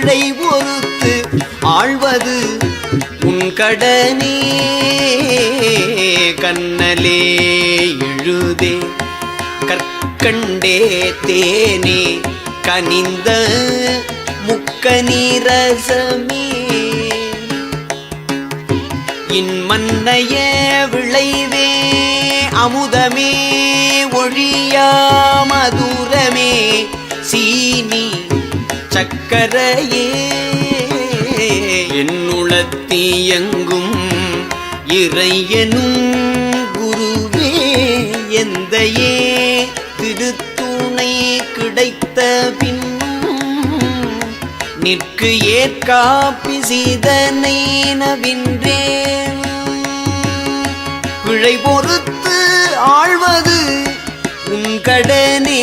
பிழை பொறுத்து ஆழ்வது உன் கடனே. கண்ணலே எழுதே கற்கண்டே தேனே கனிந்த முக்கனிரசமே. இன்மன்னைய விளைவே அமுதமே ஒழியா மதுரமே சீனி சக்கரையே. என்னுளத்தியங்கும் இறையனும் குருவே எந்தையே திருத்துணை கிடைத்த பின் நிற்கு ஏற்காப்பிசீதனை நவின்றேன். பிழை பொறுத்து ஆழ்வது உன் கடனே.